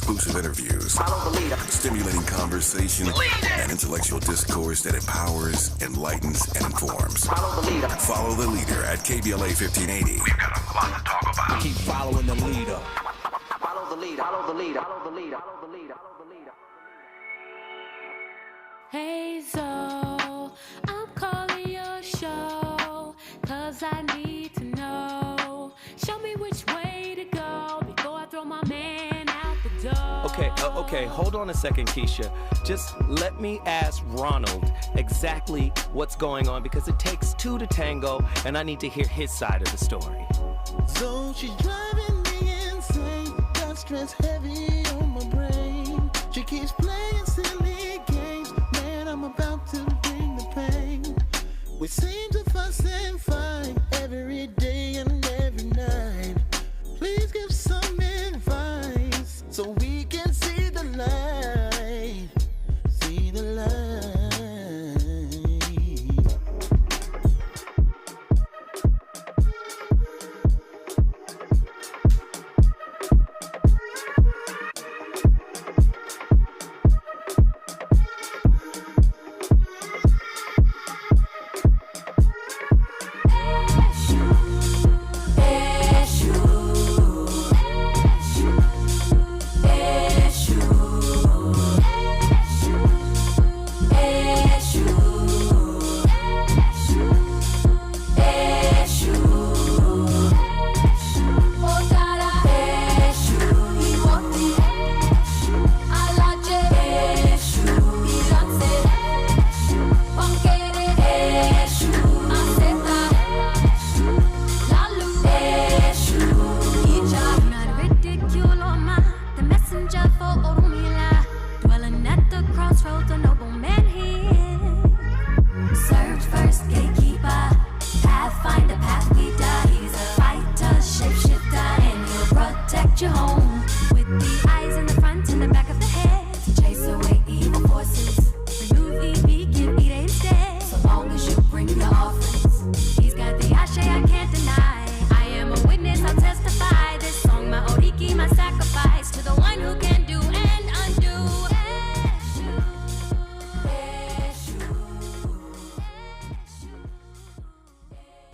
exclusive interviews, stimulating conversation, and intellectual discourse that empowers, enlightens, and informs. Follow the leader at KBLA 1580. We've got a lot to talk about. Keep following the leader. Follow the leader. Follow the leader. Follow the leader. Follow the leader. Follow the leader. Hey Zoe, I'm calling your show, 'cause I need to know. Show me which way to go before I throw my man out the door. Okay, hold on a second, Keisha. Just let me ask Ronald exactly what's going on, because it takes two to tango, and I need to hear his side of the story. So she's driving me insane, got stress heavy on my brain. She keeps playing silly games, man, I'm about to bring the pain. We seem to fuss and fight every day and every night. Please give some advice so we can see the light, see the light.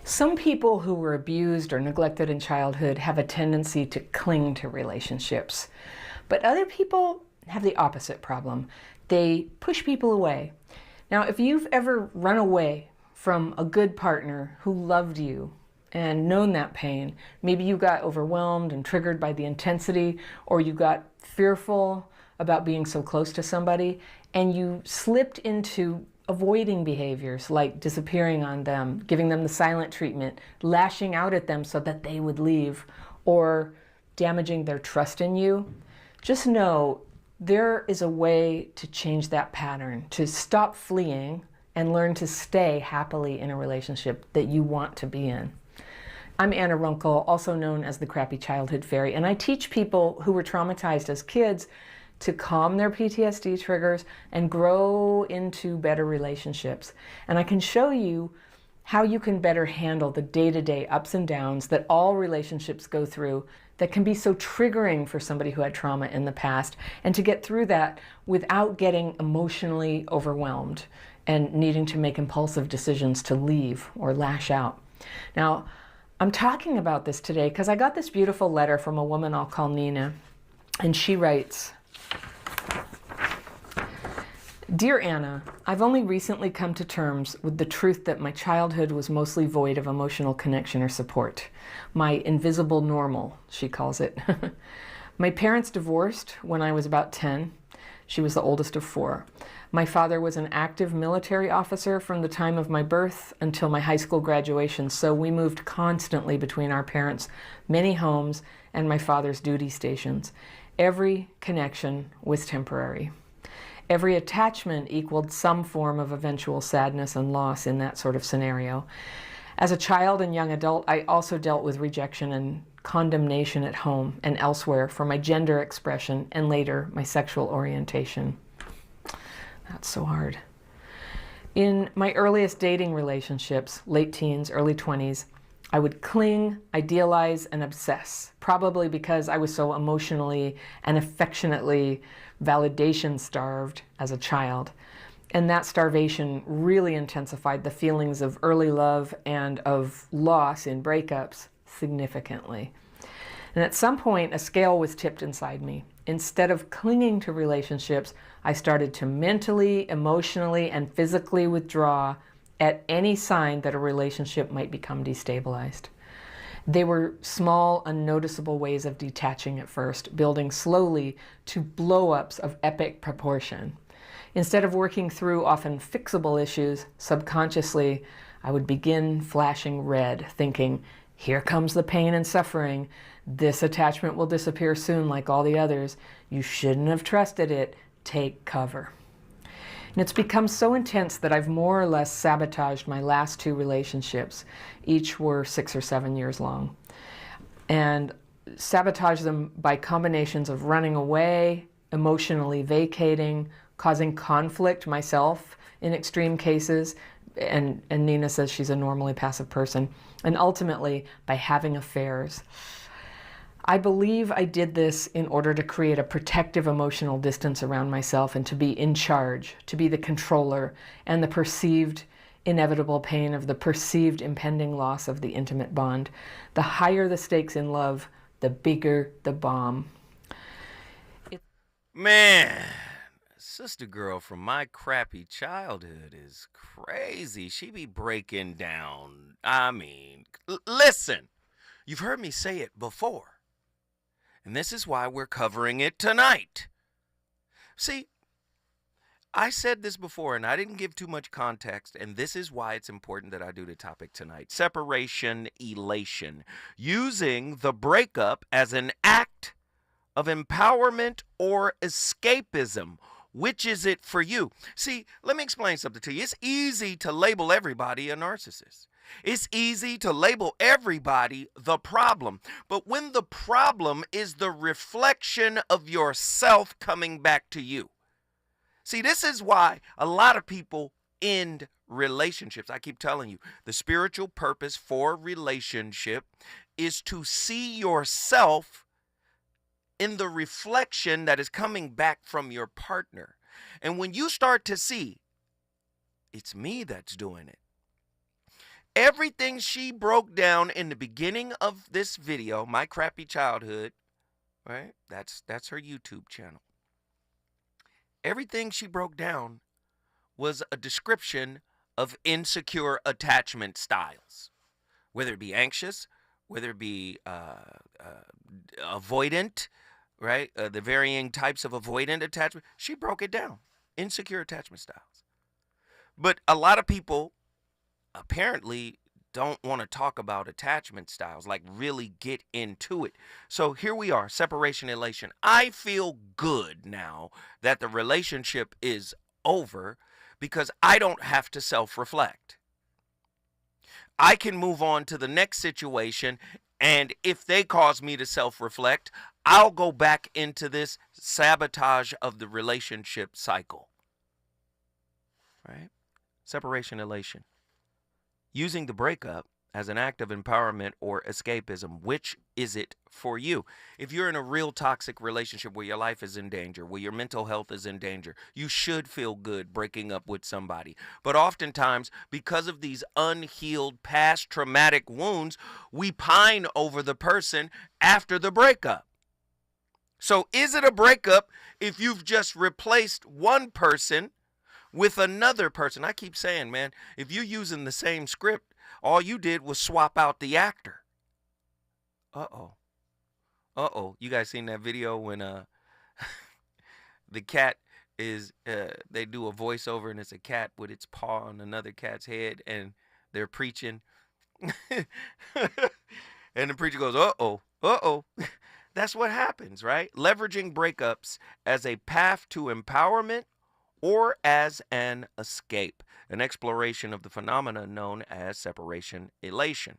Some people who were abused or neglected in childhood have a tendency to cling to relationships, but other people have the opposite problem. They push people away. Now, if you've ever run away from a good partner who loved you and known that pain, maybe you got overwhelmed and triggered by the intensity, or you got fearful about being so close to somebody, and you slipped into avoiding behaviors like disappearing on them, giving them the silent treatment, lashing out at them so that they would leave, or damaging their trust in you, just know there is a way to change that pattern, to stop fleeing and learn to stay happily in a relationship that you want to be in. I'm Anna Runkle, also known as the Crappy Childhood Fairy, and I teach people who were traumatized as kids to calm their PTSD triggers and grow into better relationships. And I can show you how you can better handle the day-to-day ups and downs that all relationships go through that can be so triggering for somebody who had trauma in the past, and to get through that without getting emotionally overwhelmed and needing to make impulsive decisions to leave or lash out. Now, I'm talking about this today because I got this beautiful letter from a woman I'll call Nina, and she writes, "Dear Anna, I've only recently come to terms with the truth that my childhood was mostly void of emotional connection or support. My invisible normal," she calls it. My parents divorced when I was about 10. She was the oldest of 4. My father was an active military officer from the time of my birth until my high school graduation, so we moved constantly between our parents' many homes and my father's duty stations. Every connection was temporary. Every attachment equaled some form of eventual sadness and loss in that sort of scenario. As a child and young adult, I also dealt with rejection and condemnation at home and elsewhere for my gender expression and later my sexual orientation. That's so hard. In my earliest dating relationships, late teens, early 20s, I would cling, idealize, and obsess, probably because I was so emotionally and affectionately validation starved as a child. And that starvation really intensified the feelings of early love and of loss in breakups significantly. And at some point, a scale was tipped inside me. Instead of clinging to relationships, I started to mentally, emotionally, and physically withdraw at any sign that a relationship might become destabilized. They were small, unnoticeable ways of detaching at first, building slowly to blow-ups of epic proportion. Instead of working through often fixable issues, subconsciously, I would begin flashing red, thinking, here comes the pain and suffering. This attachment will disappear soon like all the others. You shouldn't have trusted it. Take cover. And it's become so intense that I've more or less sabotaged my last 2 relationships. Each were 6 or 7 years long. And sabotaged them by combinations of running away, emotionally vacating, causing conflict myself in extreme cases, and Nina says she's a normally passive person, and ultimately by having affairs. I believe I did this in order to create a protective emotional distance around myself and to be in charge, to be the controller, and the perceived inevitable pain of the perceived impending loss of the intimate bond. The higher the stakes in love, the bigger the bomb. Man, sister girl from my crappy childhood is crazy. She be breaking down. I mean, listen, you've heard me say it before. And this is why we're covering it tonight. See, I said this before and I didn't give too much context, and this is why it's important that I do the topic tonight. Separation elation. Using the breakup as an act of empowerment or escapism. Which is it for you? See, let me explain something to you. It's easy to label everybody a narcissist. It's easy to label everybody the problem. But when the problem is the reflection of yourself coming back to you. See, this is why a lot of people end relationships. I keep telling you, the spiritual purpose for relationship is to see yourself in the reflection that is coming back from your partner. And when you start to see, it's me that's doing it. Everything she broke down in the beginning of this video, My Crappy Childhood, right? That's her YouTube channel. Everything she broke down was a description of insecure attachment styles, whether it be anxious, whether it be avoidant, right? The varying types of avoidant attachment. She broke it down. Insecure attachment styles. But a lot of people apparently don't want to talk about attachment styles, like really get into it. So here we are, separation elation. I feel good now that the relationship is over because I don't have to self-reflect. I can move on to the next situation, and if they cause me to self-reflect, I'll go back into this sabotage of the relationship cycle. Right? Separation elation. Using the breakup as an act of empowerment or escapism. Which is it for you? If you're in a real toxic relationship where your life is in danger, where your mental health is in danger, you should feel good breaking up with somebody. But oftentimes, because of these unhealed past traumatic wounds, we pine over the person after the breakup. So is it a breakup if you've just replaced one person with another person? I keep saying, man, if you're using the same script, all you did was swap out the actor. Uh-oh. You guys seen that video when the cat is, they do a voiceover and it's a cat with its paw on another cat's head and they're preaching. And the preacher goes, uh-oh. That's what happens, right? Leveraging breakups as a path to empowerment or as an escape, an exploration of the phenomena known as separation elation.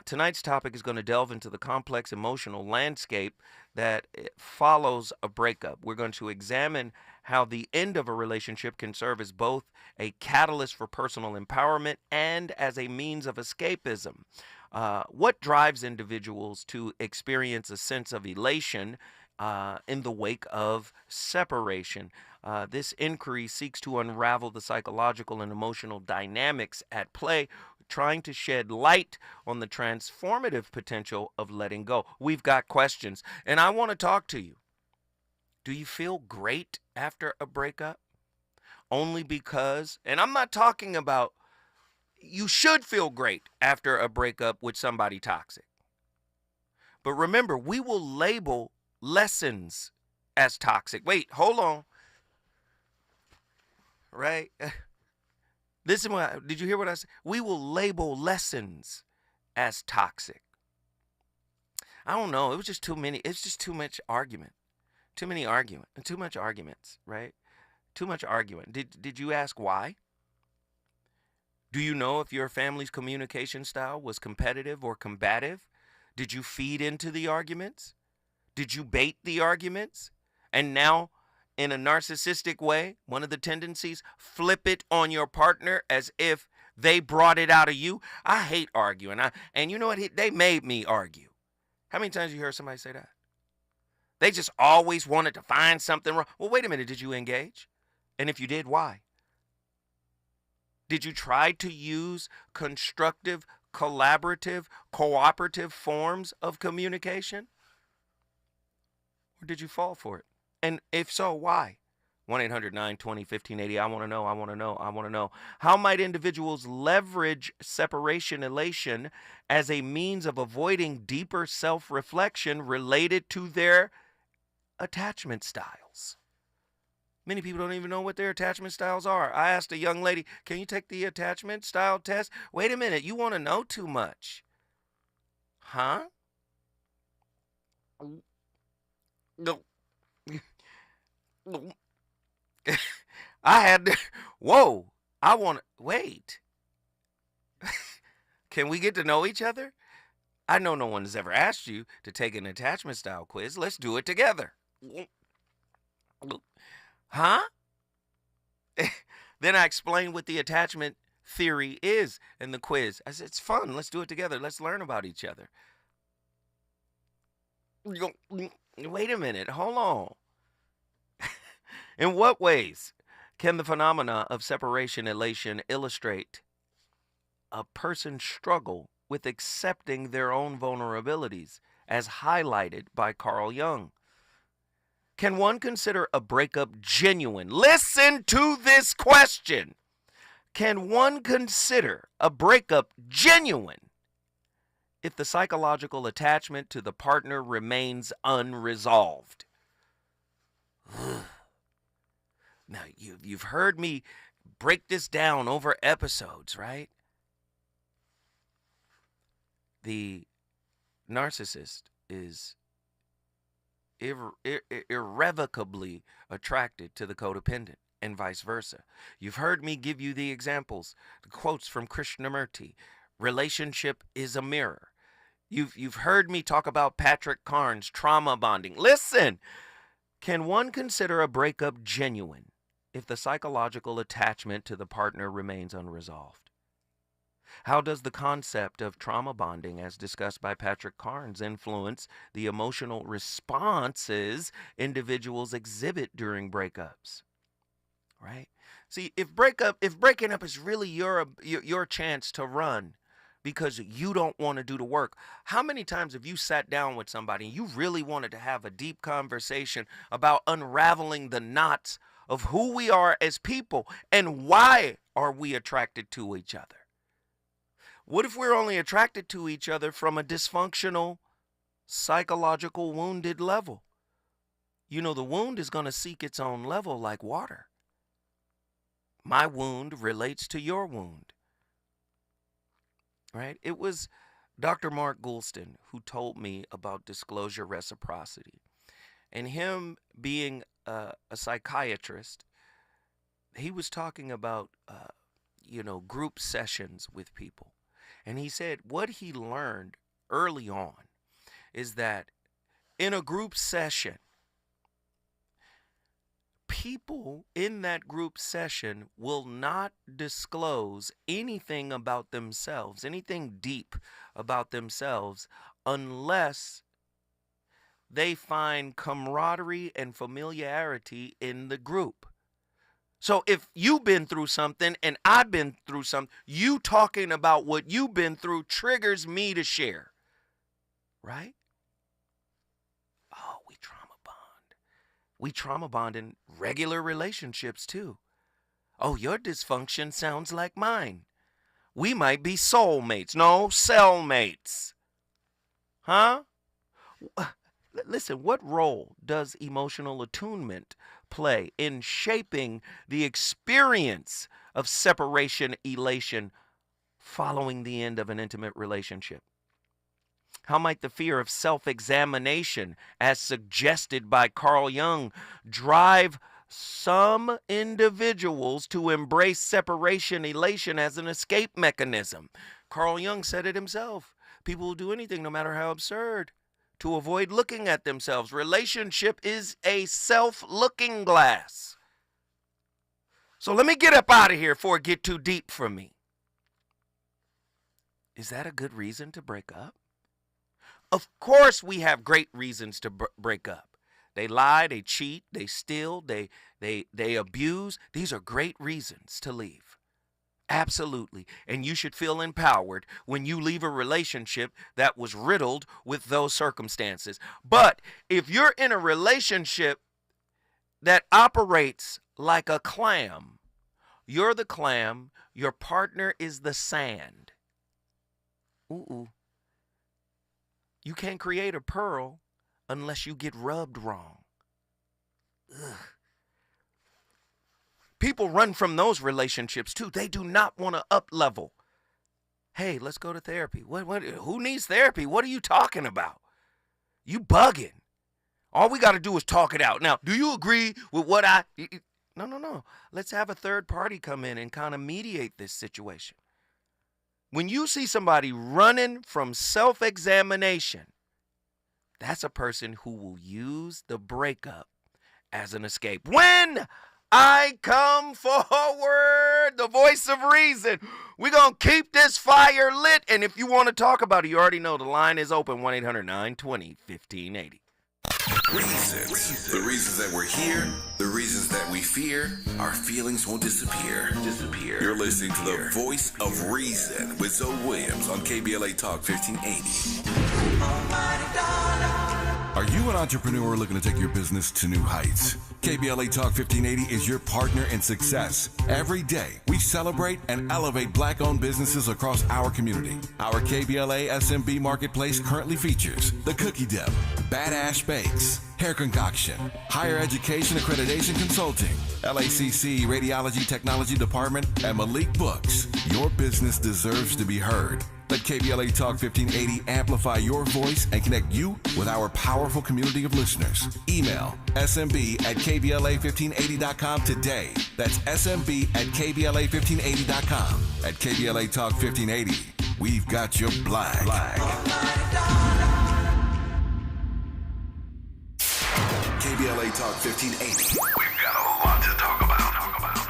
Tonight's topic is going to delve into the complex emotional landscape that follows a breakup. We're going to examine how the end of a relationship can serve as both a catalyst for personal empowerment and as a means of escapism. What drives individuals to experience a sense of elation in the wake of separation? This inquiry seeks to unravel the psychological and emotional dynamics at play, trying to shed light on the transformative potential of letting go. We've got questions, and I want to talk to you. Do you feel great after a breakup? Only because, and I'm not talking about, you should feel great after a breakup with somebody toxic. But remember, we will label lessons as toxic. Wait, hold on. Right? This is what, did you hear what I said? We will label lessons as toxic. I don't know. It was just too many. It's just too much argument. Too many argument. Too much arguments, right? Too much argument. Did you ask why? Do you know if your family's communication style was competitive or combative? Did you feed into the arguments? Did you bait the arguments? And now, in a narcissistic way, one of the tendencies, flip it on your partner as if they brought it out of you. I hate arguing. And you know what? They made me argue. How many times you heard somebody say that? They just always wanted to find something wrong. Well, wait a minute. Did you engage? And if you did, why? Did you try to use constructive, collaborative, cooperative forms of communication? Or did you fall for it? And if so, why? 1-800-920-1580. I want to know. I want to know. I want to know. How might individuals leverage separation elation as a means of avoiding deeper self-reflection related to their attachment styles? Many people don't even know what their attachment styles are. I asked a young lady, can you take the attachment style test? Wait a minute, you want to know too much. Huh? No. I had to, whoa, I want to, wait. Can we get to know each other? I know no one has ever asked you to take an attachment style quiz. Let's do it together. Huh? Then I explained what the attachment theory is in the quiz. I said, it's fun. Let's do it together. Let's learn about each other. Wait a minute. Hold on. In what ways can the phenomena of separation elation illustrate a person's struggle with accepting their own vulnerabilities, as highlighted by Carl Jung? Can one consider a breakup genuine? Listen to this question. Can one consider a breakup genuine if the psychological attachment to the partner remains unresolved? Now, you've heard me break this down over episodes, right? The narcissist is irrevocably attracted to the codependent and vice versa. You've heard me give you the examples, the quotes from Krishnamurti. Relationship is a mirror. You've heard me talk about Patrick Carnes' trauma bonding. Listen, can one consider a breakup genuine if the psychological attachment to the partner remains unresolved? How does the concept of trauma bonding, as discussed by Patrick Carnes, influence the emotional responses individuals exhibit during breakups? Right? See, if breaking up is really your chance to run because you don't want to do the work, how many times have you sat down with somebody and you really wanted to have a deep conversation about unraveling the knots of who we are as people and why are we attracted to each other? What if we're only attracted to each other from a dysfunctional, psychological, wounded level? You know, the wound is going to seek its own level like water. My wound relates to your wound. Right? It was Dr. Mark Goulston who told me about disclosure reciprocity. And him being a psychiatrist, he was talking about, group sessions with people. And he said what he learned early on is that in a group session, people in that group session will not disclose anything about themselves, anything deep about themselves, unless they find camaraderie and familiarity in the group. So if you've been through something and I've been through something, you talking about what you've been through triggers me to share, right? Oh, we trauma bond. We trauma bond in regular relationships too. Oh, your dysfunction sounds like mine. We might be soulmates. No, cellmates. Huh? Listen, what role does emotional attunement play in shaping the experience of separation elation following the end of an intimate relationship? How might the fear of self-examination, as suggested by Carl Jung, drive some individuals to embrace separation elation as an escape mechanism? Carl Jung said it himself. People will do anything, no matter how absurd, to avoid looking at themselves. Relationship is a self-looking glass. So let me get up out of here before it get too deep for me. Is that a good reason to break up? Of course we have great reasons to break up. They lie, they cheat, they steal, they abuse. These are great reasons to leave. Absolutely. And you should feel empowered when you leave a relationship that was riddled with those circumstances. But if you're in a relationship that operates like a clam, you're the clam, your partner is the sand. Ooh. You can't create a pearl unless you get rubbed wrong. Ugh. People run from those relationships too. They do not want to up level. Hey, let's go to therapy. Who needs therapy? What are you talking about? You bugging. All we got to do is talk it out. Now, do you agree with what No. Let's have a third party come in and kind of mediate this situation. When you see somebody running from self-examination, that's a person who will use the breakup as an escape. When I come forward, the voice of reason, we're going to keep this fire lit. And if you want to talk about it, you already know the line is open, 1-800-920-1580. Reasons. The reasons that we're here, the reasons that we fear, our feelings won't disappear. You're listening to the voice of reason with Zoe Williams on KBLA Talk 1580. Are you an entrepreneur looking to take your business to new heights? KBLA Talk 1580 is your partner in success. Every day, we celebrate and elevate Black-owned businesses across our community. Our KBLA SMB Marketplace currently features The Cookie Dip, Badass Bakes, Hair Concoction, Higher Education Accreditation Consulting, LACC Radiology Technology Department, and Malik Books. Your business deserves to be heard. Let KBLA Talk 1580 amplify your voice and connect you with our powerful community of listeners. Email smb@kbla1580.com today. That's smb@kbla1580.com. At KBLA Talk 1580, we've got your black. KBLA Talk 1580. We've got a lot to talk about.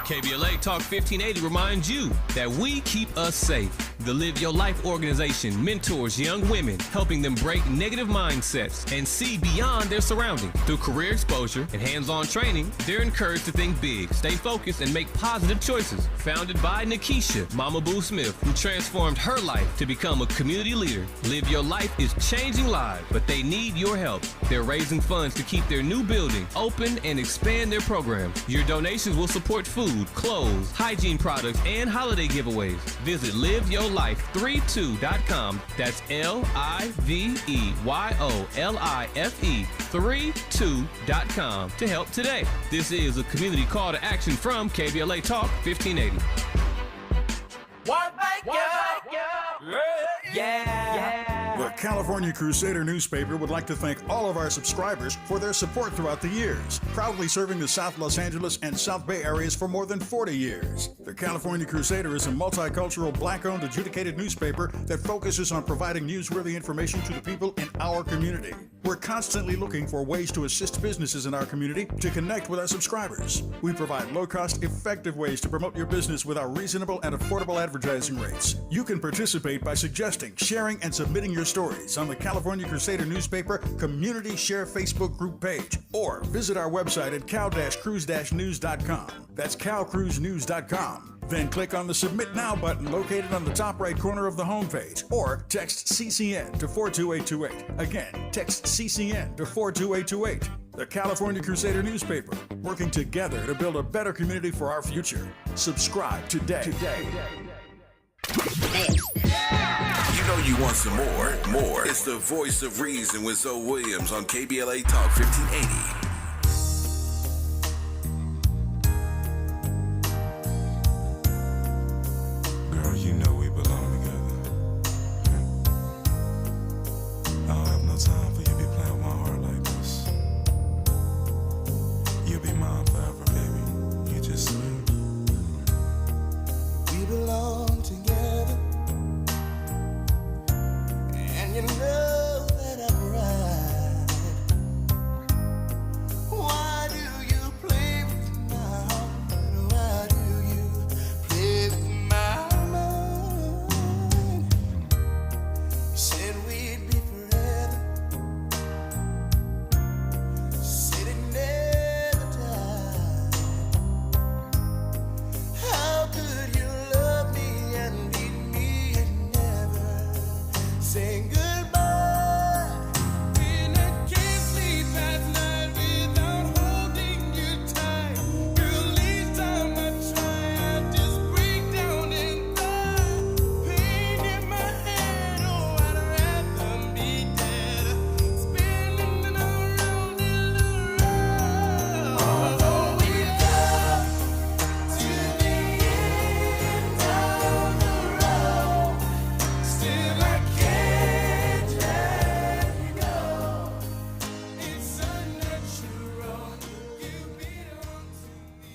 KBLA Talk 1580 reminds you that we keep us safe. The Live Your Life organization mentors young women, helping them break negative mindsets and see beyond their surroundings. Through career exposure and hands-on training, they're encouraged to think big, stay focused, and make positive choices. Founded by Nikisha Mama Boo Smith, who transformed her life to become a community leader. Live Your Life is changing lives, but they need your help. They're raising funds to keep their new building open and expand their program. Your donations will support food, clothes, hygiene products, and holiday giveaways. Visit liveyourlife32.com. That's LIVEYOLIFE32.com to help today. This is a community call to action from KBLA Talk 1580. The California Crusader newspaper would like to thank all of our subscribers for their support throughout the years, proudly serving the South Los Angeles and South Bay areas for more than 40 years. The California Crusader is a multicultural, Black-owned, adjudicated newspaper that focuses on providing newsworthy information to the people in our community. We're constantly looking for ways to assist businesses in our community to connect with our subscribers. We provide low-cost, effective ways to promote your business with our reasonable and affordable advertising rates. You can participate by suggesting, sharing, and submitting your stories on the California Crusader newspaper Community Share Facebook group page, or visit our website at cal-cruise-news.com. That's calcruisenews.com. Then click on the Submit Now button located on the top right corner of the homepage, or text CCN to 42828. Again, text CCN to 42828. The California Crusader newspaper, working together to build a better community for our future. Subscribe today. You know you want some more. It's the Voice of Reason with Zoe Williams on KBLA Talk 1580. Girl, you know we belong together. I don't have no time for you to be playing with my heart like this. You'll be mine forever, baby. You just say. We belong together, and you know that I'm right. Why do you play with my heart? Why do you play with my mind? You said we'd be forever, said it never died. How could you love me and leave me and never say goodbye? And I can't sleep at night without holding you tight. Girl, each time I try, I just break down and die. Pain in my head, oh, I'd rather be dead. Spinning around and around. Although we come to the end of the road, still I can't let you go. It's unnatural. You belong to me.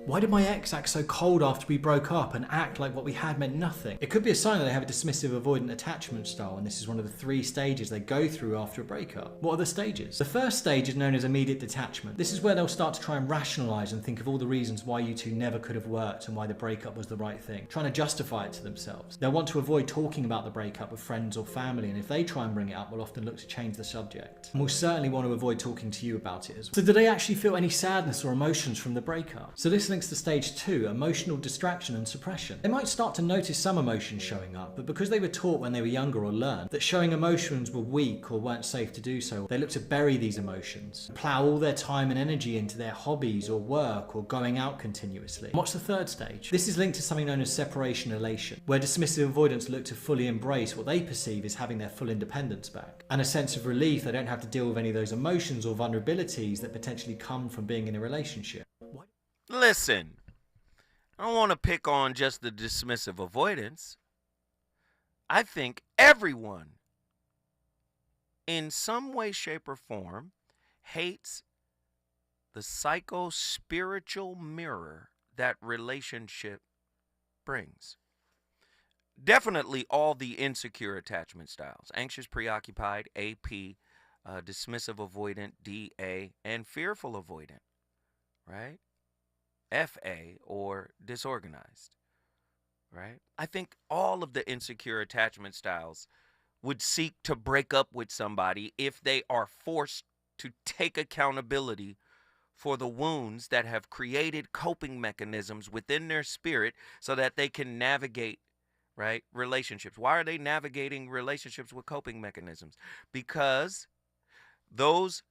Why did my ex act so cold after we broke up and act like what we had meant nothing? It could be a sign that they have a dismissive avoidant attachment style, and this is one of the 3 stages they go through after a breakup. What are the stages? The first stage is known as immediate detachment. This is where they'll start to try and rationalise and think of all the reasons why you two never could have worked and why the breakup was the right thing, trying to justify it to themselves. They'll want to avoid talking about the breakup with friends or family, and if they try and bring it up, will often look to change the subject. And will certainly want to avoid talking to you about it as well. So do they actually feel any sadness or emotions from the breakup? So this links to stage 2, emotional distraction and suppression. They might start to notice some emotions showing up, but because they were taught when they were younger or learned that showing emotions were weak or weren't safe to do so, they look to bury these emotions, plough all their time and energy into their hobbies or work or going out continuously. And what's the third stage? This is linked to something known as separation elation, where dismissive avoidants look to fully embrace what they perceive as having their full independence back, and a sense of relief they don't have to deal with any of those emotions or vulnerabilities that potentially come from being in a relationship. Listen, I don't want to pick on just the dismissive avoidance. I think everyone, in some way, shape, or form, hates the psycho-spiritual mirror that relationship brings. Definitely all the insecure attachment styles: anxious, preoccupied, AP, dismissive avoidant, DA, and fearful avoidant, right? FA, or disorganized, right? I think all of the insecure attachment styles would seek to break up with somebody if they are forced to take accountability for the wounds that have created coping mechanisms within their spirit so that they can navigate, right, relationships. Why are they navigating relationships with coping mechanisms? Because those,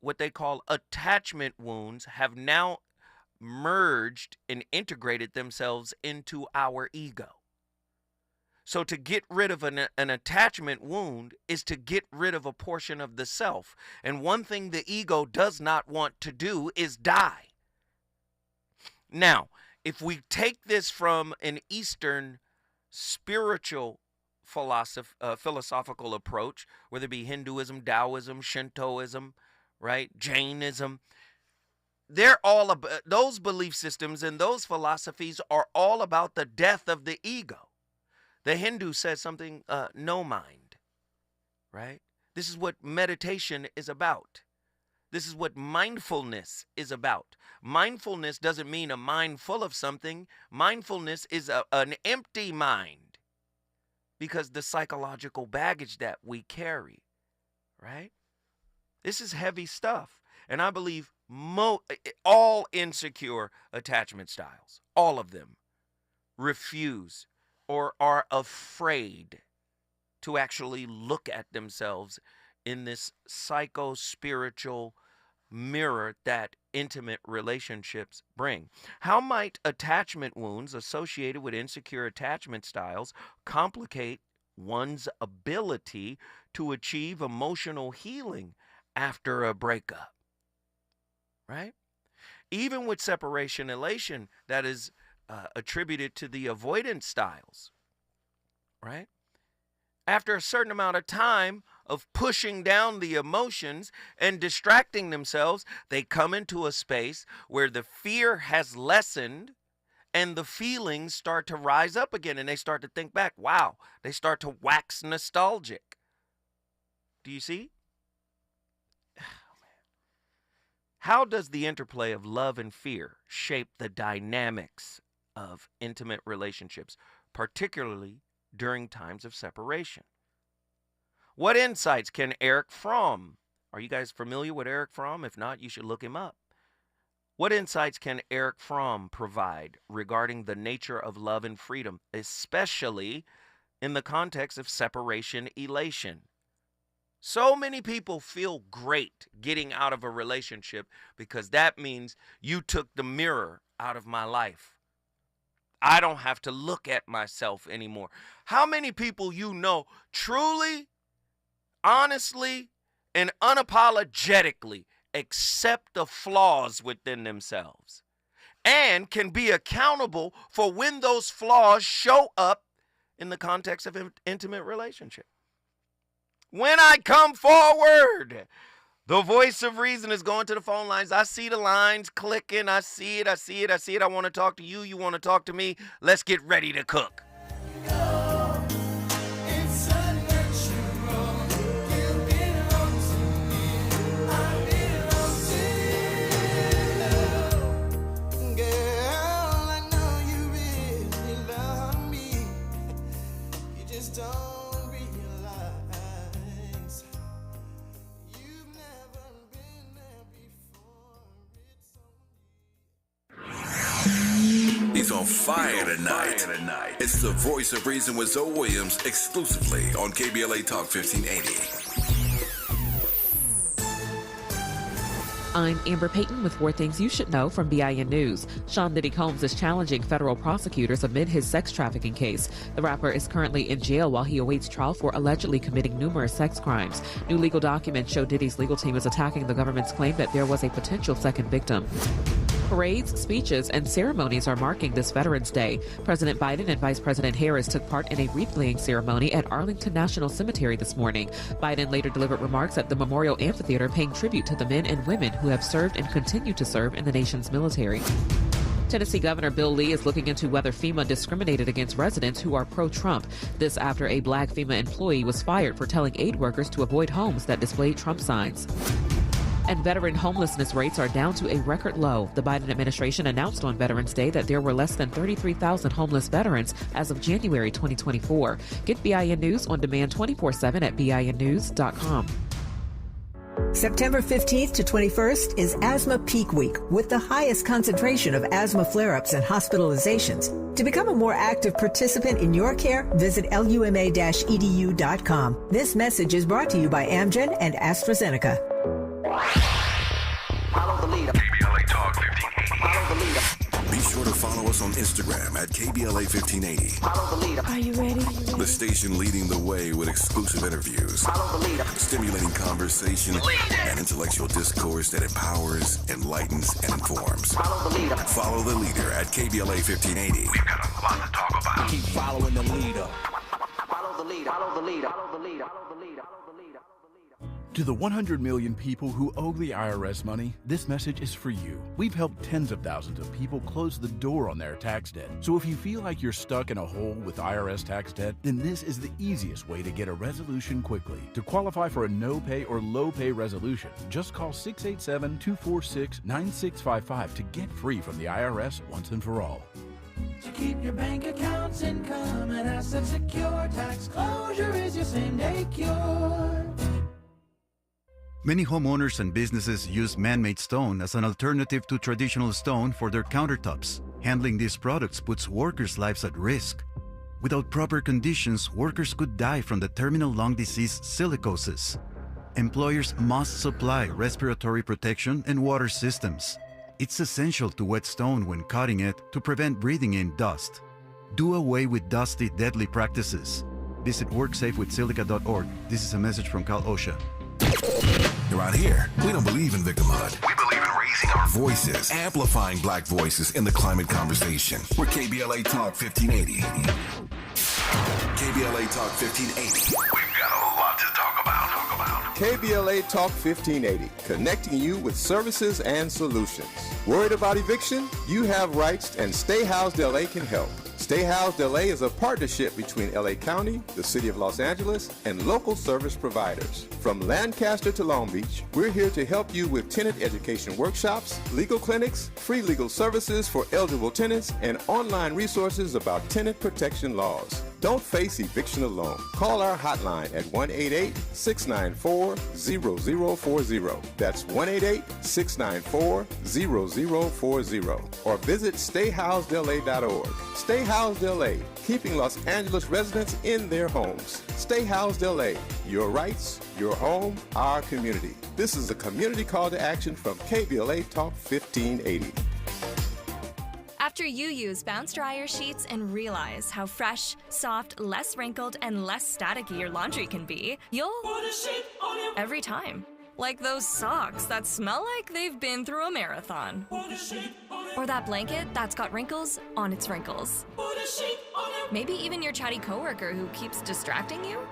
what they call attachment wounds, have now merged and integrated themselves into our ego. So to get rid of an attachment wound is to get rid of a portion of the self. And one thing the ego does not want to do is die. Now, if we take this from an Eastern spiritual philosophical approach, whether it be Hinduism, Taoism, Shintoism, right, Jainism, they're all about, those belief systems and those philosophies are all about the death of the ego. The Hindu says something, no mind, right? This is what meditation is about. This is what mindfulness is about. Mindfulness doesn't mean a mind full of something. Mindfulness is an empty mind because the psychological baggage that we carry, right? This is heavy stuff. And I believe all insecure attachment styles, all of them, refuse or are afraid to actually look at themselves in this psycho-spiritual mirror that intimate relationships bring. How might attachment wounds associated with insecure attachment styles complicate one's ability to achieve emotional healing after a breakup? Right? Even with separation elation that is attributed to the avoidance styles, right? After a certain amount of time of pushing down the emotions and distracting themselves, they come into a space where the fear has lessened and the feelings start to rise up again and they start to think back. Wow, they start to wax nostalgic. Do you see? How does the interplay of love and fear shape the dynamics of intimate relationships, particularly during times of separation? What insights can Eric Fromm, are you guys familiar with Eric Fromm? If not, you should look him up. What insights can Eric Fromm provide regarding the nature of love and freedom, especially in the context of separation elation? So many people feel great getting out of a relationship because that means you took the mirror out of my life. I don't have to look at myself anymore. How many people you know truly, honestly, and unapologetically accept the flaws within themselves and can be accountable for when those flaws show up in the context of intimate relationship? When I come forward, the voice of reason is going to the phone lines. I see the lines clicking. I see it. I want to talk to you. You want to talk to me. Let's get ready to cook. He's on fire tonight. It's the Voice of Reason with Zoe Williams, exclusively on KBLA Talk 1580. I'm Amber Payton with 4 Things You Should Know from BIN News. Sean Diddy Combs is challenging federal prosecutors amid his sex trafficking case. The rapper is currently in jail while he awaits trial for allegedly committing numerous sex crimes. New legal documents show Diddy's legal team is attacking the government's claim that there was a potential second victim. Parades, speeches, and ceremonies are marking this Veterans Day. President Biden and Vice President Harris took part in a wreath-laying ceremony at Arlington National Cemetery this morning. Biden later delivered remarks at the Memorial Amphitheater paying tribute to the men and women who have served and continue to serve in the nation's military. Tennessee Governor Bill Lee is looking into whether FEMA discriminated against residents who are pro-Trump. This after a black FEMA employee was fired for telling aid workers to avoid homes that displayed Trump signs. And veteran homelessness rates are down to a record low. The Biden administration announced on Veterans Day that there were less than 33,000 homeless veterans as of January 2024. Get BIN News on demand 24/7 at BINnews.com. September 15th to 21st is Asthma Peak Week with the highest concentration of asthma flare-ups and hospitalizations. To become a more active participant in your care, visit luma-edu.com. This message is brought to you by Amgen and AstraZeneca. Follow the leader. KBLA Talk 1580. Follow the leader. Be sure to follow us on Instagram at KBLA 1580. Follow the leader. Are you ready? The station leading the way with exclusive interviews, Follow the leader. stimulating conversation, and intellectual discourse that empowers, enlightens, and informs. Follow the leader. Follow the leader at KBLA 1580. We've got a lot to talk about. Keep following the leader. Follow the leader. Follow the leader. Follow the leader. Follow the leader. Follow the leader. Follow the leader. To the 100 million people who owe the IRS money, this message is for you. We've helped tens of thousands of people close the door on their tax debt. So if you feel like you're stuck in a hole with IRS tax debt, then this is the easiest way to get a resolution quickly. To qualify for a no-pay or low-pay resolution, just call 687-246-9655 to get free from the IRS once and for all. To keep your bank accounts, income, and assets secure, tax closure is your same-day cure. Many homeowners and businesses use man-made stone as an alternative to traditional stone for their countertops. Handling these products puts workers' lives at risk. Without proper conditions, workers could die from the terminal lung disease silicosis. Employers must supply respiratory protection and water systems. It's essential to wet stone when cutting it to prevent breathing in dust. Do away with dusty, deadly practices. Visit WorkSafeWithSilica.org. This is a message from Cal OSHA. Around here, we don't believe in victimhood. We believe in raising our voices, amplifying black voices in the climate conversation. We're KBLA Talk 1580. KBLA Talk 1580. We've got a lot to talk about. KBLA Talk 1580, connecting you with services and solutions. Worried about eviction? You have rights, and Stay Housed LA can help. Stay Housed LA is a partnership between LA County, the City of Los Angeles, and local service providers. From Lancaster to Long Beach, we're here to help you with tenant education workshops, legal clinics, free legal services for eligible tenants, and online resources about tenant protection laws. Don't face eviction alone. Call our hotline at 1-888-694-0040. That's 1-888-694-0040. Or visit stayhousedla.org. Stay Housed LA, keeping Los Angeles residents in their homes. Stay Housed LA, your rights, your home, our community. This is a community call to action from KBLA Talk 1580. After you use Bounce Dryer Sheets and realize how fresh, soft, less wrinkled, and less staticky your laundry can be, you'll put a sheet on your every time. Like those socks that smell like they've been through a marathon. Put a sheet on or that blanket that's got wrinkles on its wrinkles. Put a sheet on maybe even your chatty coworker who keeps distracting you.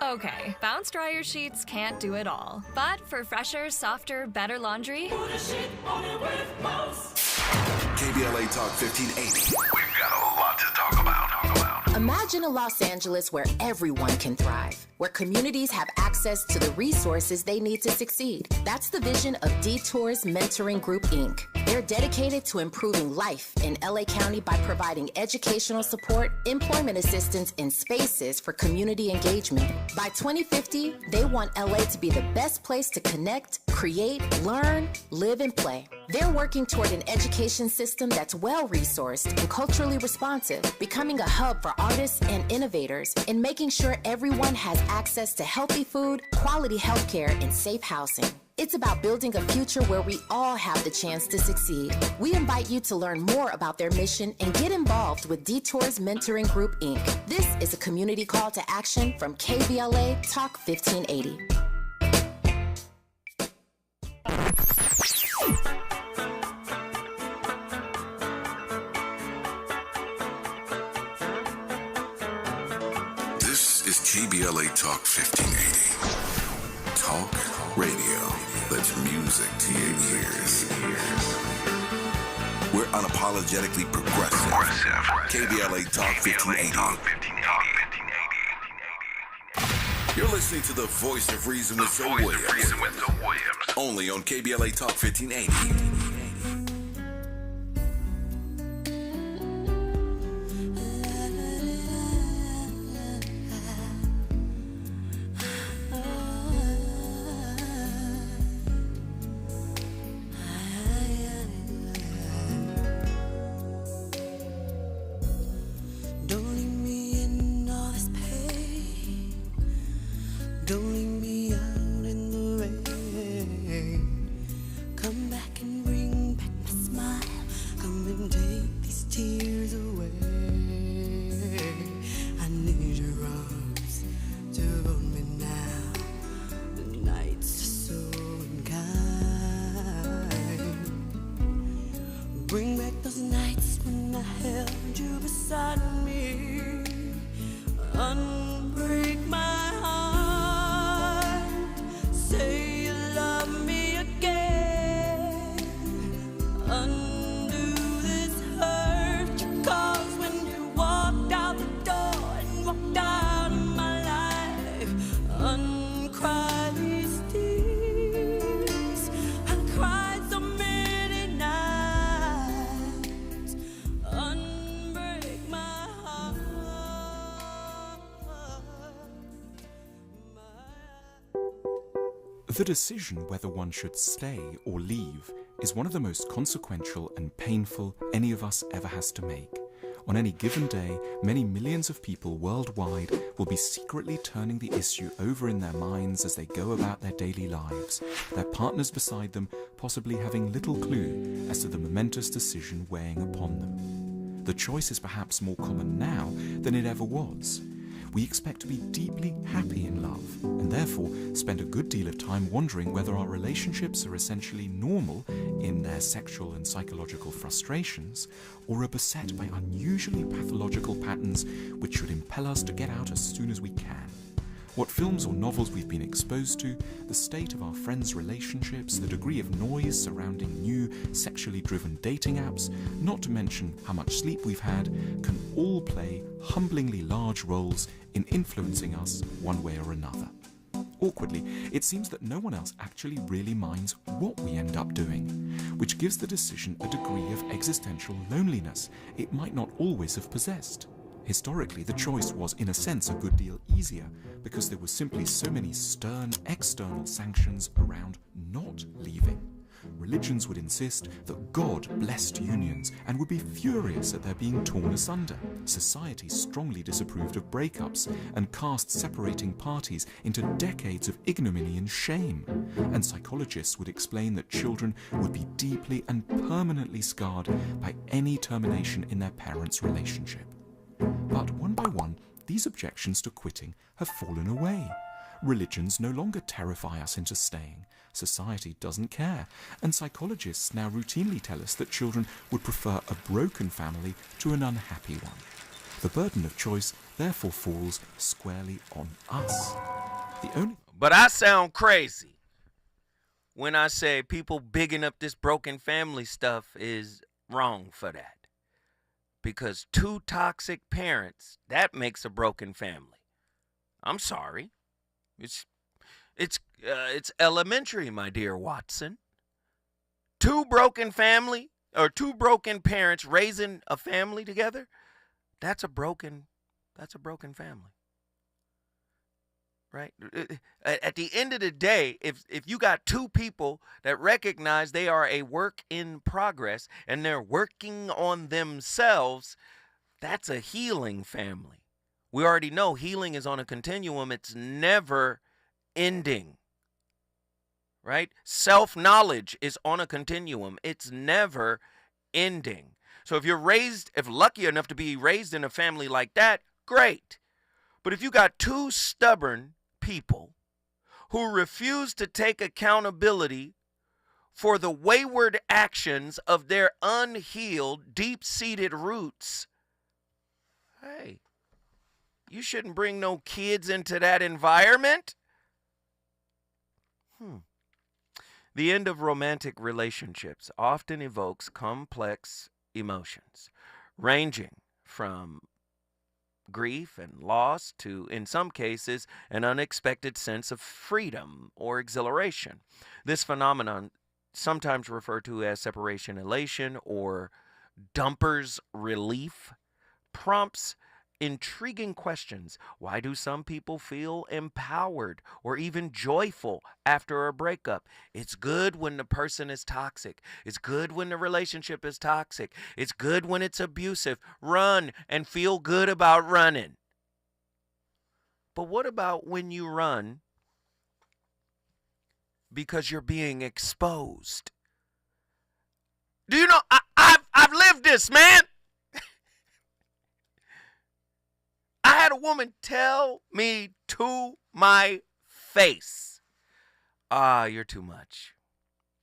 Okay, Bounce Dryer Sheets can't do it all. But for fresher, softer, better laundry, put a sheet on it with Bounce. KBLA Talk 1580. We've got a lot to talk about. Imagine a Los Angeles where everyone can thrive, where communities have access to the resources they need to succeed. That's the vision of Detours Mentoring Group, Inc. They're dedicated to improving life in LA County by providing educational support, employment assistance, and spaces for community engagement. By 2050, they want LA to be the best place to connect, create, learn, live, and play. They're working toward an education system that's well-resourced and culturally responsive, becoming a hub for artists and innovators, and making sure everyone has access to healthy food, quality healthcare, and safe housing. It's about building a future where we all have the chance to succeed. We invite you to learn more about their mission and get involved with Detours Mentoring Group, Inc. This is a community call to action from KBLA Talk 1580. KBLA Talk 1580. Talk radio that's music to your ears. We're unapologetically progressive. KBLA Talk 1580. You're listening to the Voice of Reason with Zoe Williams. Only on KBLA Talk 1580. Unbreak my heart. The decision whether one should stay or leave is one of the most consequential and painful any of us ever has to make. On any given day, many millions of people worldwide will be secretly turning the issue over in their minds as they go about their daily lives, their partners beside them possibly having little clue as to the momentous decision weighing upon them. The choice is perhaps more common now than it ever was. We expect to be deeply happy in love, and therefore spend a good deal of time wondering whether our relationships are essentially normal in their sexual and psychological frustrations, or are beset by unusually pathological patterns which should impel us to get out as soon as we can. What films or novels we've been exposed to, the state of our friends' relationships, the degree of noise surrounding new sexually driven dating apps, not to mention how much sleep we've had, can all play humblingly large roles in influencing us one way or another. Awkwardly, it seems that no one else actually really minds what we end up doing, which gives the decision a degree of existential loneliness it might not always have possessed. Historically, the choice was, in a sense, a good deal easier because there were simply so many stern external sanctions around not leaving. Religions would insist that God blessed unions and would be furious at their being torn asunder. Society strongly disapproved of breakups and cast separating parties into decades of ignominy and shame. And psychologists would explain that children would be deeply and permanently scarred by any termination in their parents' relationship. But one by one, these objections to quitting have fallen away. Religions no longer terrify us into staying. Society doesn't care. And psychologists now routinely tell us that children would prefer a broken family to an unhappy one. The burden of choice therefore falls squarely on us. But I sound crazy when I say people bigging up this broken family stuff is wrong for that. Because two toxic parents, that makes a broken family. I'm sorry. It's elementary, my dear Watson. Two broken parents raising a family together, that's a broken family. Right? At the end of the day, if you got two people that recognize they are a work in progress and they're working on themselves, that's a healing family. We already know healing is on a continuum. It's never ending. Right? Self-knowledge is on a continuum. It's never ending. So if lucky enough to be raised in a family like that, great. But if you got two stubborn people who refuse to take accountability for the wayward actions of their unhealed, deep-seated roots, hey, you shouldn't bring no kids into that environment. The end of romantic relationships often evokes complex emotions, ranging from grief and loss to, in some cases, an unexpected sense of freedom or exhilaration. This phenomenon, sometimes referred to as separation elation or dumper's relief, prompts intriguing questions. Why do some people feel empowered or even joyful after a breakup? It's good when the person is toxic. It's good when the relationship is toxic. It's good when it's abusive. Run and feel good about running. But what about when you run because you're being exposed? Do you know, I've lived this, man. I had a woman tell me to my face, you're too much.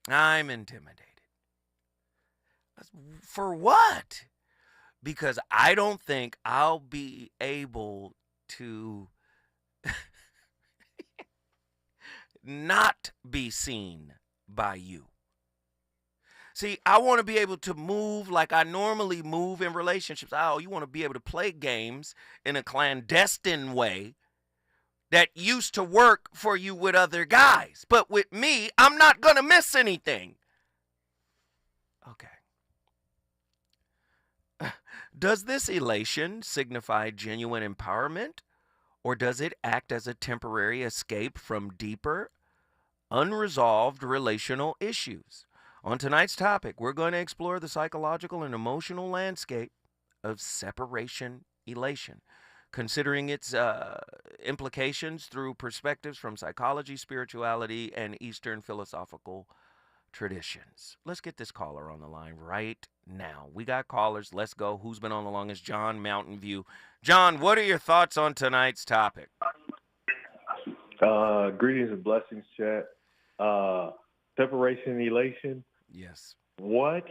I'm intimidated. For what? Because I don't think I'll be able to not be seen by you. See, I want to be able to move like I normally move in relationships. Oh, you want to be able to play games in a clandestine way that used to work for you with other guys. But with me, I'm not going to miss anything. Okay. Does this elation signify genuine empowerment, or does it act as a temporary escape from deeper, unresolved relational issues. On tonight's topic, we're going to explore the psychological and emotional landscape of separation elation, considering its implications through perspectives from psychology, spirituality, and Eastern philosophical traditions. Let's get this caller on the line right now. We got callers. Let's go. Who's been on the longest? John, Mountain View. John, what are your thoughts on tonight's topic? Greetings and blessings, chat. Separation elation. Yes. What?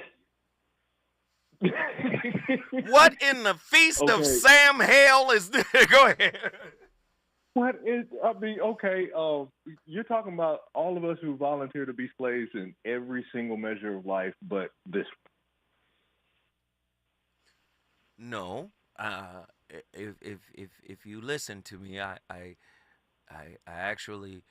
What in the feast of Sam Hale is this? Go ahead. What is, okay, you're talking about all of us who volunteer to be slaves in every single measure of life, but this. No. If you listen to me, I actually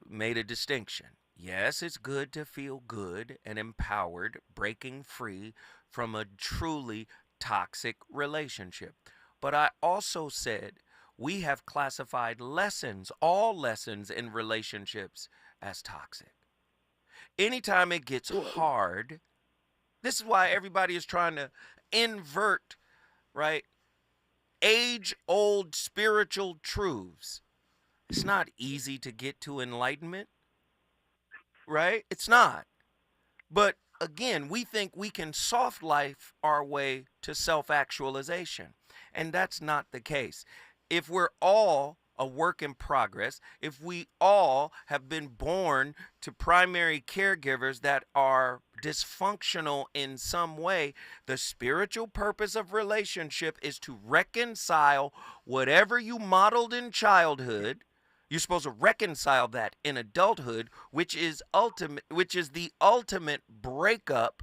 made a distinction. Yes, it's good to feel good and empowered, breaking free from a truly toxic relationship. But I also said we have classified lessons, all lessons in relationships, as toxic. Anytime it gets hard, this is why everybody is trying to invert, right, age-old spiritual truths. It's not easy to get to enlightenment, right? It's not. But again, we think we can soft life our way to self-actualization, and that's not the case. If we're all a work in progress, if we all have been born to primary caregivers that are dysfunctional in some way, the spiritual purpose of relationship is to reconcile whatever you modeled in childhood. You're supposed to reconcile that in adulthood, which is the ultimate breakup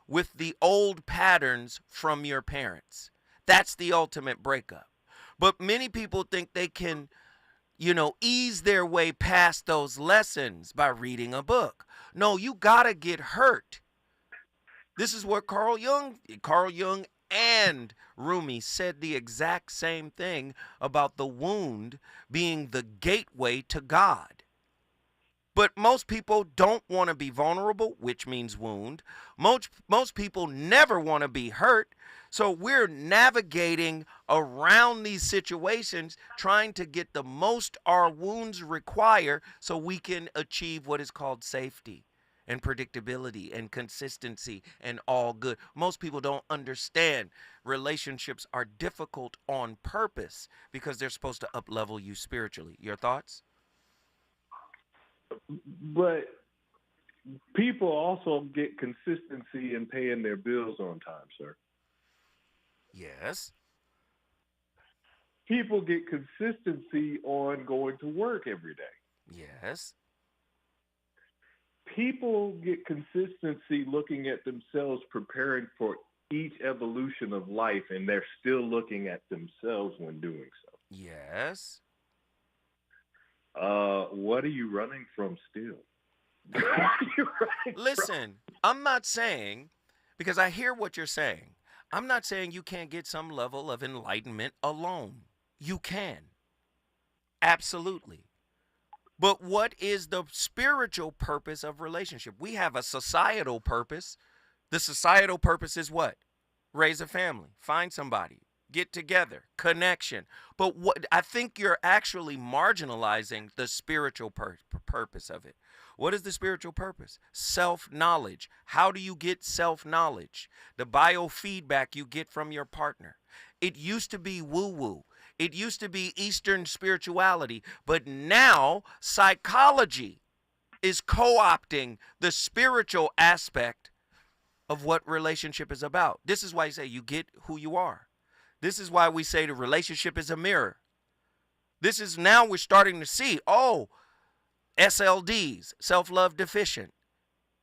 with the old patterns from your parents. That's the ultimate breakup. But many people think they can, ease their way past those lessons by reading a book. No, you gotta get hurt. This is what Carl Jung and Rumi said the exact same thing about the wound being the gateway to God. But most people don't want to be vulnerable, which means wound. Most people never want to be hurt. So we're navigating around these situations, trying to get the most our wounds require so we can achieve what is called safety and predictability and consistency and all good. Most people don't understand relationships are difficult on purpose because they're supposed to up-level you spiritually. Your thoughts? But people also get consistency in paying their bills on time, sir. Yes. People get consistency on going to work every day. Yes. People get consistency looking at themselves, preparing for each evolution of life, and they're still looking at themselves when doing so. Yes. What are you running from still? Listen, I'm not saying, because I hear what you're saying, I'm not saying you can't get some level of enlightenment alone. You can. Absolutely. But what is the spiritual purpose of relationship? We have a societal purpose. The societal purpose is what? Raise a family, find somebody, get together, connection. But what I think you're actually marginalizing the spiritual purpose of it. What is the spiritual purpose? Self-knowledge. How do you get self-knowledge? The biofeedback you get from your partner. It used to be woo-woo. It used to be Eastern spirituality. But now psychology is co-opting the spiritual aspect of what relationship is about. This is why you say you get who you are. This is why we say the relationship is a mirror. This is now we're starting to see, SLDs, self-love deficient,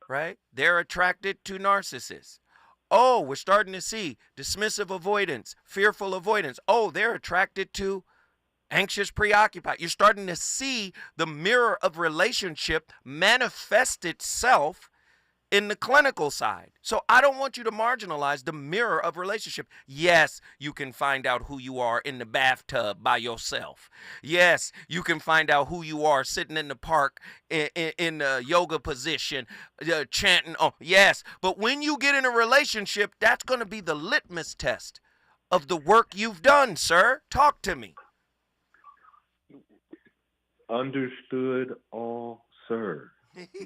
right? They're attracted to narcissists. We're starting to see dismissive avoidance, fearful avoidance. They're attracted to anxious, preoccupied. You're starting to see the mirror of relationship manifest itself in the clinical side. So I don't want you to marginalize the mirror of relationship. Yes, you can find out who you are in the bathtub by yourself. Yes, you can find out who you are sitting in the park in a yoga position, chanting. Oh, yes. But when you get in a relationship, that's going to be the litmus test of the work you've done, sir. Talk to me. Understood all, sir.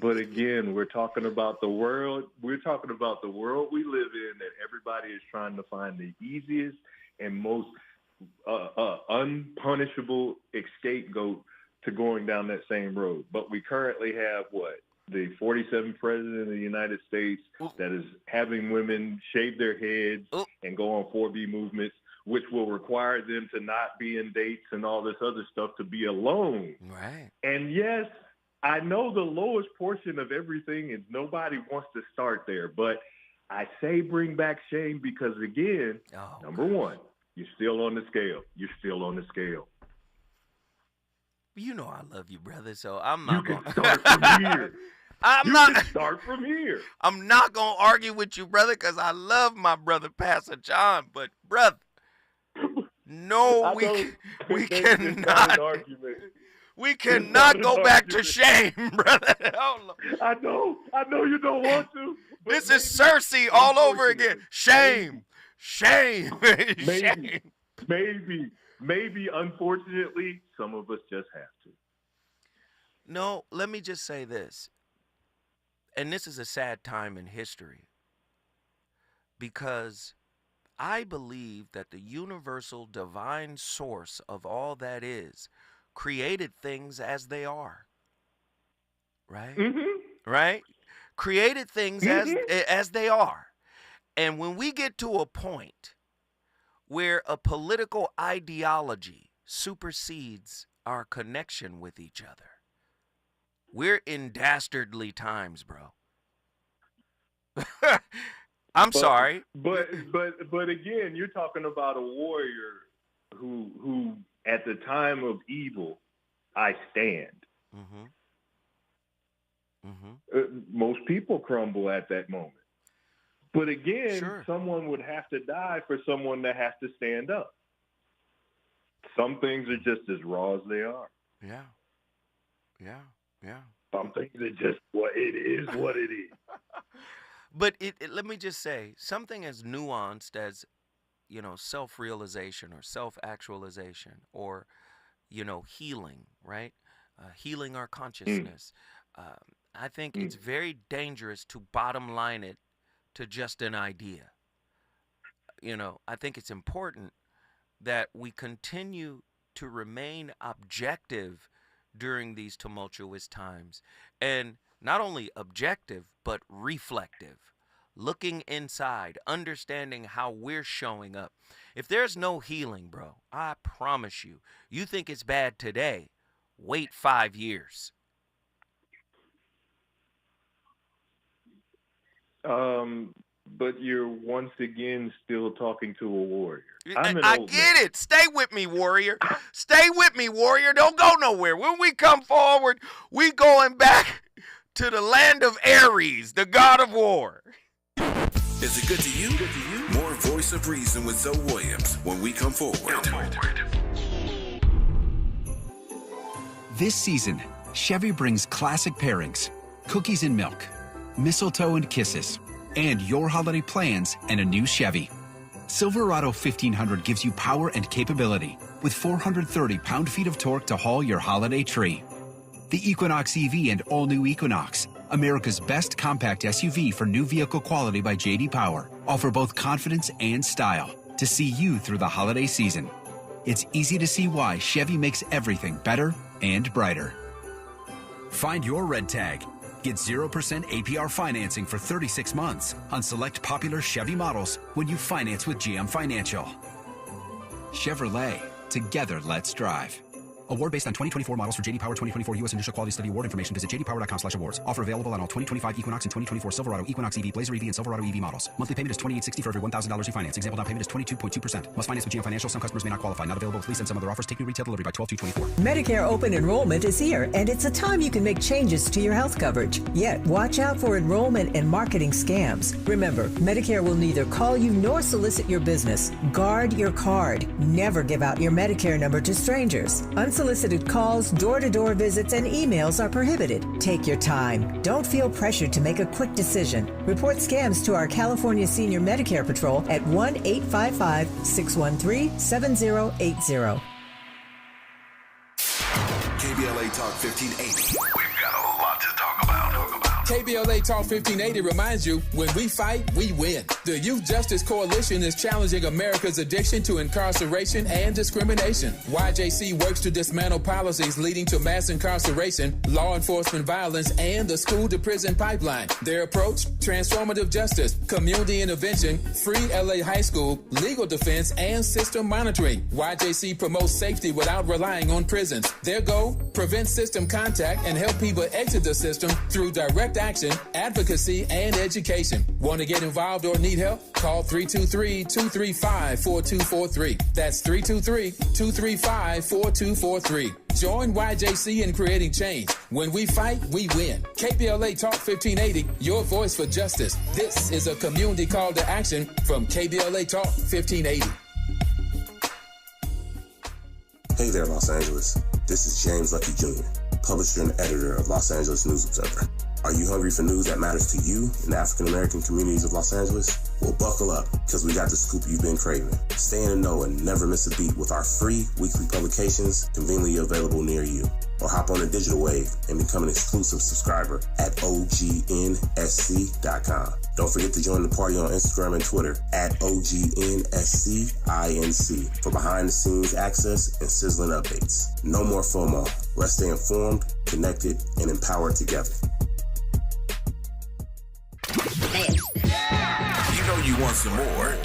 But again, we're talking about the world. We're talking about the world we live in, that everybody is trying to find the easiest and most unpunishable scapegoat to going down that same road. But we currently have the 47th president of the United States that is having women shave their heads and go on 4B movements, which will require them to not be in dates and all this other stuff, to be alone. Right. And yes, I know the lowest portion of everything is nobody wants to start there, but I say bring back shame because, again, number one, you're still on the scale. You're still on the scale. You know I love you, brother, so I'm not going to start from here. Start from here. I'm not going to argue with you, brother, because I love my brother, Pastor John, but, brother, no, we cannot. We cannot go back to shame, brother. I know you don't want to. This is Cersei all over again. Shame. Shame. Maybe, unfortunately, some of us just have to. No, let me just say this. And this is a sad time in history. Because I believe that the universal divine source of all that is created things as they are. Right? Mm-hmm. Right? Created things as they are. And when we get to a point where a political ideology supersedes our connection with each other, we're in dastardly times, bro. I'm sorry. But again, you're talking about a warrior who at the time of evil, I stand. Mm-hmm. Most people crumble at that moment. But again, someone would have to die for someone that has to stand up. Some things are just as raw as they are. Yeah. Some things are just what it is. But let me just say, something as nuanced as, self-realization or self-actualization or, healing, right? Healing our consciousness. I think it's very dangerous to bottom line it to just an idea. I think it's important that we continue to remain objective during these tumultuous times. And not only objective, but reflective. Looking inside, understanding how we're showing up. If there's no healing, bro, I promise you, you think it's bad today, wait 5 years. But you're once again still talking to a warrior. I get it. Stay with me, warrior. Stay with me, warrior. Don't go nowhere. When we come forward, we going back to the land of Ares, the god of war. Is it good to you? More Voice of Reason with Zoe Williams when we come forward. This season, Chevy brings classic pairings, cookies and milk, mistletoe and kisses, and your holiday plans and a new Chevy. Silverado 1500 gives you power and capability with 430 pound-feet of torque to haul your holiday tree. The Equinox EV and all-new Equinox, America's best compact SUV for new vehicle quality by J.D. Power, offer both confidence and style to see you through the holiday season. It's easy to see why Chevy makes everything better and brighter. Find your red tag. Get 0% APR financing for 36 months on select popular Chevy models when you finance with GM Financial. Chevrolet, together let's drive. Award based on 2024 models for J.D. Power 2024 U.S. Initial Quality Study Award information. Visit jdpower.com/awards. Offer available on all 2025 Equinox and 2024 Silverado, Equinox EV, Blazer EV, and Silverado EV models. Monthly payment is $2,860 for every $1,000 you finance. Example down payment is 22.2%. Must finance with GM Financial. Some customers may not qualify. Not available with lease and some other offers. Take new retail delivery by 12/2/24. Medicare open enrollment is here, and it's a time you can make changes to your health coverage. Yet, watch out for enrollment and marketing scams. Remember, Medicare will neither call you nor solicit your business. Guard your card. Never give out your Medicare number to strangers. Unsolicited calls, door-to-door visits, and emails are prohibited. Take your time. Don't feel pressured to make a quick decision. Report scams to our California Senior Medicare Patrol at 1-855-613-7080. KBLA Talk 1580. We've got a lot to talk about. KBLA Talk 1580 reminds you, when we fight, we win. The Youth Justice Coalition is challenging America's addiction to incarceration and discrimination. YJC works to dismantle policies leading to mass incarceration, law enforcement violence, and the school-to-prison pipeline. Their approach? Transformative justice, community intervention, free LA high school, legal defense, and system monitoring. YJC promotes safety without relying on prisons. Their goal? Prevent system contact and help people exit the system through direct action, advocacy, and education. Want to get involved or need help? Call 323-235-4243. That's 323-235-4243. Join YJC in creating change. When we fight, we win. KBLA Talk 1580, your voice for justice. This is a community call to action from KBLA Talk 1580. Hey there, Los Angeles. This is James Lucky Jr., publisher and editor of Los Angeles News Observer. Are you hungry for news that matters to you in the African-American communities of Los Angeles? Well, buckle up, because we got the scoop you've been craving. Stay in the know and never miss a beat with our free weekly publications conveniently available near you. Or hop on the digital wave and become an exclusive subscriber at OGNSC.com. Don't forget to join the party on Instagram and Twitter at OGNSCINC for behind-the-scenes access and sizzling updates. No more FOMO. Let's stay informed, connected, and empowered together. You know you want some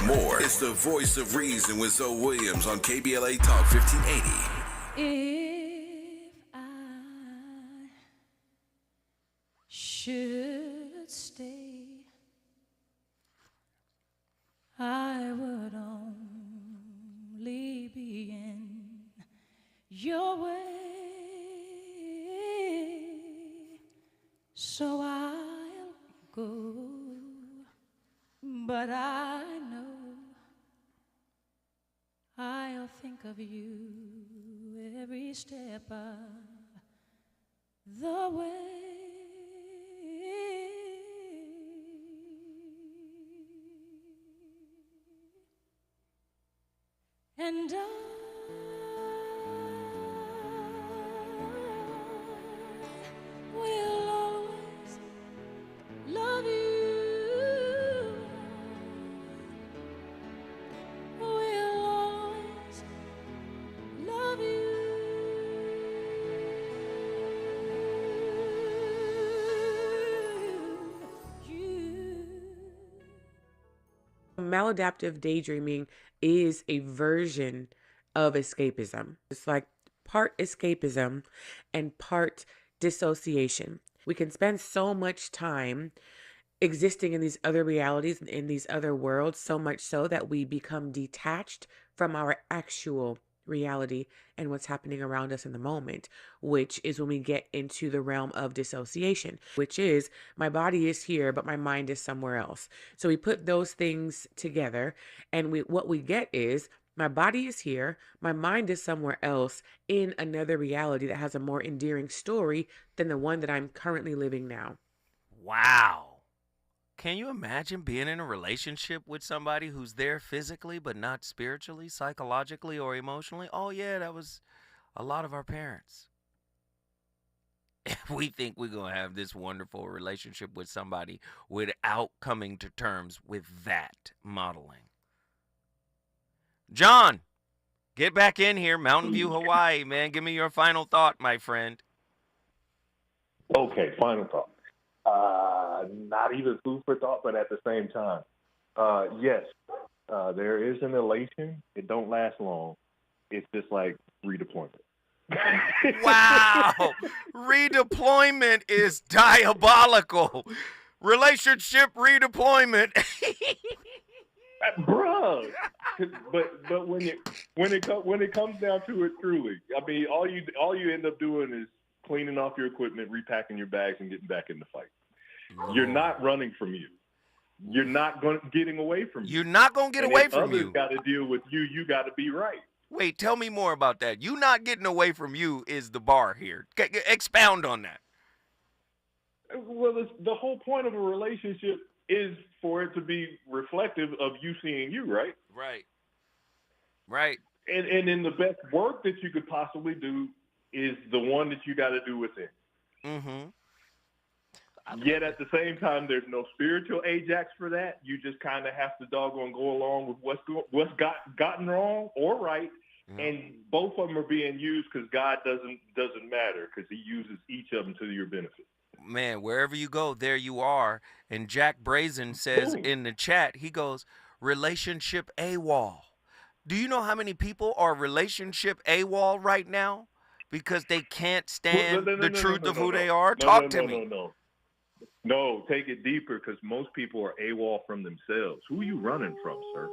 more. It's the voice of reason with Zoe Williams on KBLA Talk 1580. If I should stay, I would only be in your way. So I'll go, but I know I'll think of you every step of the way. And I will always love you. Will always love you. Maladaptive daydreaming is a version of escapism. It's like part escapism and part dissociation. We can spend so much time existing in these other realities and in these other worlds, so much so that we become detached from our actual reality and what's happening around us in the moment, which is when we get into the realm of dissociation, which is my body is here, but my mind is somewhere else. So we put those things together, and what we get is my body is here, my mind is somewhere else in another reality that has a more endearing story than the one that I'm currently living now. Wow. Can you imagine being in a relationship with somebody who's there physically but not spiritually, psychologically, or emotionally? Oh, yeah, that was a lot of our parents. We think we're going to have this wonderful relationship with somebody without coming to terms with that modeling. John, get back in here. Mountain View, Hawaii, man. Give me your final thought, my friend. Okay, final thought. Not even food for thought, but at the same time, yes, there is an elation. It don't last long. It's just like redeployment. Wow. Redeployment is diabolical. Relationship redeployment. Bruh. But when it comes down to it, truly, I mean, all you end up doing is cleaning off your equipment, repacking your bags, and getting back in the fight. You're not running from you. You're not getting away from you. You're not going to get away from you. Others got to deal with you. You got to be right. Wait, tell me more about that. You not getting away from you is the bar here. Expound on that. Well, the whole point of a relationship is for it to be reflective of you seeing you, right? Right. And then the best work that you could possibly do is the one that you got to do within. Mm-hmm. Yet at the same time, there's no spiritual Ajax for that. You just kind of have to doggone go along with what's gotten wrong or right, and both of them are being used because God doesn't matter because He uses each of them to your benefit. Man, wherever you go, there you are. And Jack Brazen says in the chat, he goes, relationship AWOL. Do you know how many people are relationship AWOL right now because they can't stand the truth of who they are? Talk to me. No, take it deeper because most people are AWOL from themselves. Who are you running from, sir?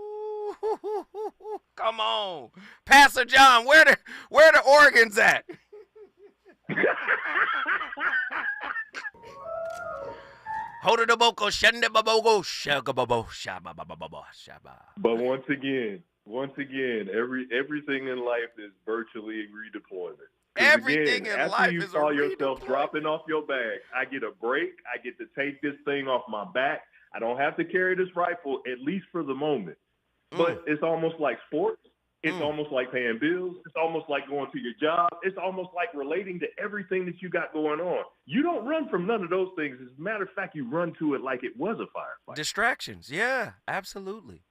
Come on. Pastor John, where the organs at? Hold it, boko, shende babogo, shagababo, shababababa, shaba. But once again, everything in life is virtually redeployment. Everything again, in life you is saw yourself dropping off your bag, I get a break. I get to take this thing off my back. I don't have to carry this rifle, at least for the moment. But it's almost like sports. It's almost like paying bills. It's almost like going to your job. It's almost like relating to everything that you got going on. You don't run from none of those things. As a matter of fact, you run to it like it was a firefight. Distractions. Yeah, absolutely.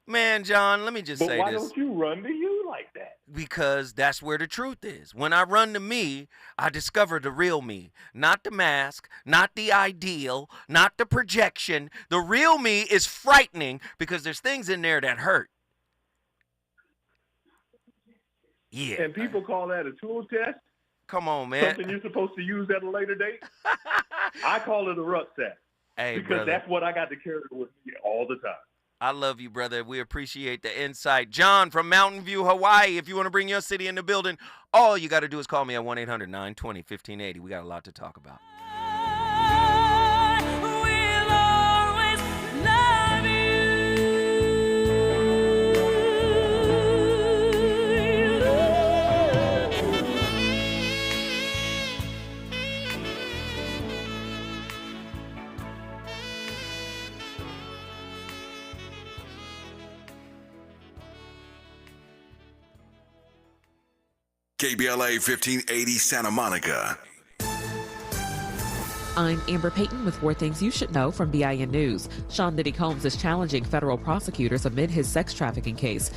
Man, John, let me just say this. But why don't you run to you like that? Because that's where the truth is. When I run to me, I discover the real me. Not the mask, not the ideal, not the projection. The real me is frightening because there's things in there that hurt. Yeah. And people call that a tool test? Come on, man. Something you're supposed to use at a later date? I call it a rucksack. Hey, because brother. That's what I got to carry with me all the time. I love you, brother. We appreciate the insight. John from Mountain View, Hawaii. If you want to bring your city in the building, all you got to do is call me at 1-800-920-1580. We got a lot to talk about. KBLA 1580 Santa Monica. I'm Amber Payton with 4 Things You Should Know from BIN News. Sean Diddy Combs is challenging federal prosecutors amid his sex trafficking case.